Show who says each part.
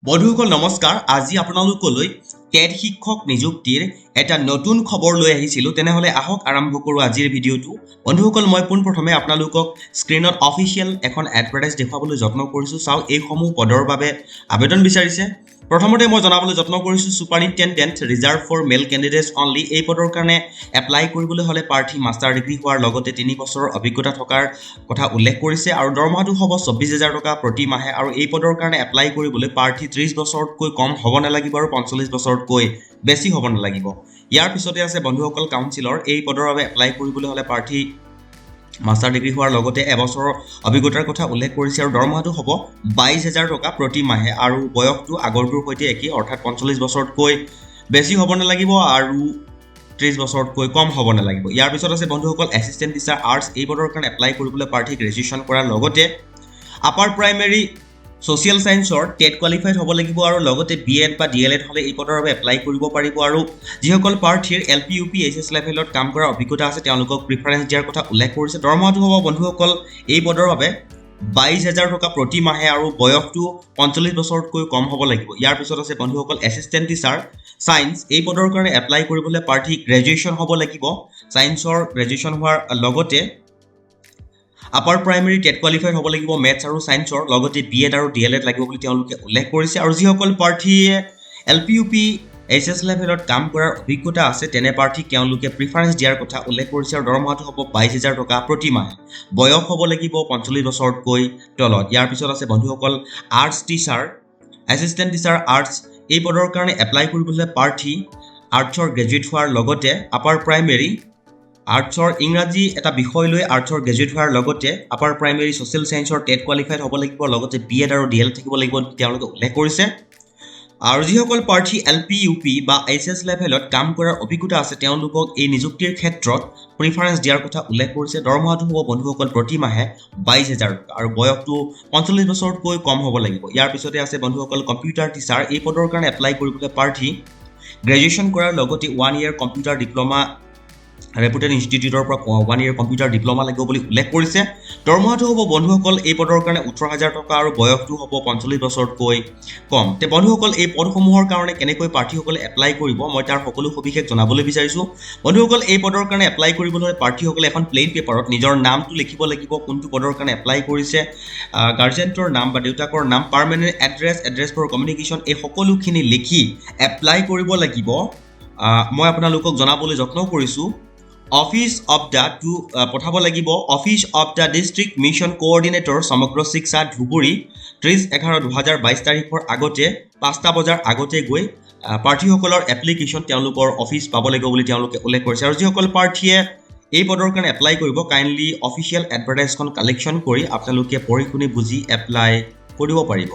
Speaker 1: বন্ধুসকল নমস্কাৰ আজি আপোনালোকলৈ টেট শিক্ষক নিযুক্তিৰ এটা নতুন খবৰ লৈ আহিছিলো তেনেহলে আহক আৰম্ভ কৰো আজিৰ ভিডিওটো বন্ধুসকল মই পোনপ্ৰথমে আপোনালোকক স্ক্ৰিনত অফিচিয়েল এখন এডভাৰটাইজ দেখুৱাবলৈ যত্ন কৰিছো চাও এই সমূহ পদৰ বাবে আবেদন বিচাৰিছে প্ৰথমতে মই জনাবলৈ যত্ন কৰিছো superintendent reserve for male candidates only এই পদৰ কাৰণে এপ্লাই কৰিবলৈ হলে প্ৰাৰ্থী মাষ্টাৰ ডিগ্ৰী হোৱাৰ লগতে 3 বছৰৰ অভিজ্ঞতা থকাৰ কথা উল্লেখ কৰিছে আৰু দৰমহাটো হ'ব 24000 টকা প্ৰতি মাহে আৰু এই পদৰ কাৰণে এপ্লাই কৰিবলৈ প্ৰাৰ্থী 30 বছৰতকৈ কম হ'ব নালাগিব আৰু 45 বছৰতকৈ বেছি হ'ব নালাগিব ইয়াৰ পিছতে আছে বন্ধুসকল কাউন্সিলৰ এই পদৰ বাবে এপ্লাই কৰিবলৈ হলে প্ৰাৰ্থী মাষ্টাৰ ডিগ্ৰী হোৱাৰ লগতে এবছৰৰ অভিজ্ঞতাৰ কথা উল্লেখ কৰিছে আৰু দৰমহাটো হ'ব 22000 টকা প্ৰতি মাহে আৰু বয়সটো আগৰটোৰ সৈতে একেই অৰ্থাৎ 45 বছৰতকৈ বেছি হ'ব নালাগিব আৰু 30 বছৰতকৈ কম হ'ব নালাগিব ইয়াৰ পিছত আছে বন্ধুসকল এসিস্ট্যান্ট টিচাৰ আৰ্টছ এই পদৰ কাৰণে এপ্লাই কৰিবলৈ প্ৰাৰ্থী গ্ৰেজুৱেচন কৰাৰ লগতে আপাৰ প্ৰাইমেৰী সোশিয়াল সায়েন্সৰ টেট কোৱালিফাইড হ'ব লাগিব আৰু লগতে বিএড বা ডিএলএড হলে এই পদৰ বাবে এপ্লাই কৰিব পাৰিব আৰু যিসকল প্ৰাৰ্থীৰ এলপি ইউপি এইচএছ লেভেলত কাম কৰা অভিজ্ঞতা আছে তেওঁলোকক প্ৰিফাৰেন্স দিয়াৰ কথা উল্লেখ কৰিছে দৰমহাটো হ'ব বন্ধুসকল এই পদৰ বাবে 22000 টকা প্ৰতি মাহে আৰু বয়সটো 45 বছৰতকৈ কম হ'ব লাগিব ইয়াৰ পিছত আছে বন্ধুসকল এসিস্ট্যান্ট টিচাৰ সায়েন্স এই পদৰ কাৰণে এপ্লাই কৰিবলৈ প্ৰাৰ্থী গ্ৰেজুৱেচন হ'ব লাগিব সায়েন্সৰ গ্ৰেজুৱেচন হোৱাৰ লগতে আপাৰ প্ৰাইমেৰী টেট কোৱালিফাইড হ'ব লাগিব মেথছ আৰু সায়েন্সৰ লগতে বিএড আৰু ডিএলএড লাগিব বুলি তেওঁলোকে উল্লেখ কৰিছে আৰু যিসকল প্ৰাৰ্থীয়ে এলপিইউপি এইচএছ লেভেলত কাম কৰাৰ অভিজ্ঞতা আছে তেনে প্ৰাৰ্থীক তেওঁলোকে প্ৰিফাৰেন্স দিয়াৰ কথা উল্লেখ কৰিছে আৰু দৰমহাটো হ'ব 22000 টকা প্ৰতি মাহে বয়স হ'ব লাগিব 45 বছৰতকৈ তলত ইয়াৰ পিছত আছে বন্ধুসকল arts teacher assistant teacher arts এই পদৰ কাৰণে এপ্লাই কৰিবলৈ প্ৰাৰ্থী আৰ্টছৰ গ্ৰেজুৱেট হোৱাৰ লগতে আপাৰ প্ৰাইমেৰী আৰ্টছৰ ইংৰাজী এটা বিষয় লৈ আৰ্টছৰ গ্ৰেজুৱেট হোৱাৰ লগতে আপাৰ প্ৰাইমেৰী সোশিয়াল সায়েন্সৰ টেট কোৱালিফাইড হ'ব লাগিব লগতে বিএড আৰু ডিএল থাকিব লাগিব তেওঁলোকে উল্লেখ কৰিছে আৰু যিসকল প্ৰাৰ্থী এলপি ইউপি বা এইচএছ লেভেলত কাম কৰাৰ অভিজ্ঞতা আছে তেওঁলোকক এই নিযুক্তিৰ ক্ষেত্ৰত প্ৰিফাৰেন্স দিয়াৰ কথা উল্লেখ কৰিছে দৰমহাটো হ'ব বন্ধুসকল প্ৰতি মাহে 22000 টকা আৰু বয়সটো 45 বছৰতকৈ কম হ'ব লাগিব ইয়াৰ পিছতে আছে বন্ধুসকল কম্পিউটাৰ টিচাৰ এই পদৰ কাৰণে এপ্লাই কৰিবলৈ প্ৰাৰ্থী গ্ৰেজুৱেচন কৰাৰ লগতে 1 ইয়াৰ কম্পিউটাৰ ডিপ্লোমা ৰেপুটেড ইনষ্টিটিউটৰ পৰা 1 ইয়াৰ কম্পিউটাৰ ডিপ্লোমা লাগিব বুলি উল্লেখ কৰিছে দৰমহাটো হ'ব বন্ধুসকল এই পদৰ কাৰণে 18000 টকা আৰু বয়সটো হ'ব 45 বছৰতকৈ কম তে বন্ধুসকল এই পদসমূহৰ কাৰণে কেনেকৈ প্ৰাৰ্থীসকলে এপ্লাই কৰিব মই তাৰ সকলো সবিশেষ জনাবলৈ বিচাৰিছো বন্ধুসকল এই পদৰ কাৰণে এপ্লাই কৰিবলৈ প্ৰাৰ্থীসকলে এখন প্লেইন পেপাৰত নিজৰ নামটো লিখিব লাগিব কোনটো পদৰ কাৰণে এপ্লাই কৰিছে গাৰ্জেন্টৰ নাম বা দেউতাকৰ নাম পাৰ্মানেন্ট এড্ৰেছ ফৰ কমিউনিকেশ্যন এই সকলোখিনি লিখি এপ্লাই কৰিব লাগিব মই আপোনালোকক জনাবলৈ যত্ন কৰিছো অফিস অফ দা টু পঠাব লাগিব office of the district mission coordinator সমগ্ৰ শিক্ষা ধুবুৰী 30/11/2022 তাৰিখৰ আগতে 5টা বজাৰ আগতে গৈ প্ৰাৰ্থীসকলৰ এপ্লিকেশ্যন তেওঁলোকৰ অফিস পাব লাগিব বুলি তেওঁলোকে উল্লেখ কৰিছে আৰু যিসকল প্ৰাৰ্থীয়ে এই পদৰ কাৰণে এপ্লাই কৰিব কাইণ্ডলি অফিচিয়েল এডভাৰটাইজখন কালেকশ্যন কৰি আপোনালোকে পঢ়ি শুনি বুজি এপ্লাই কৰিব পাৰিব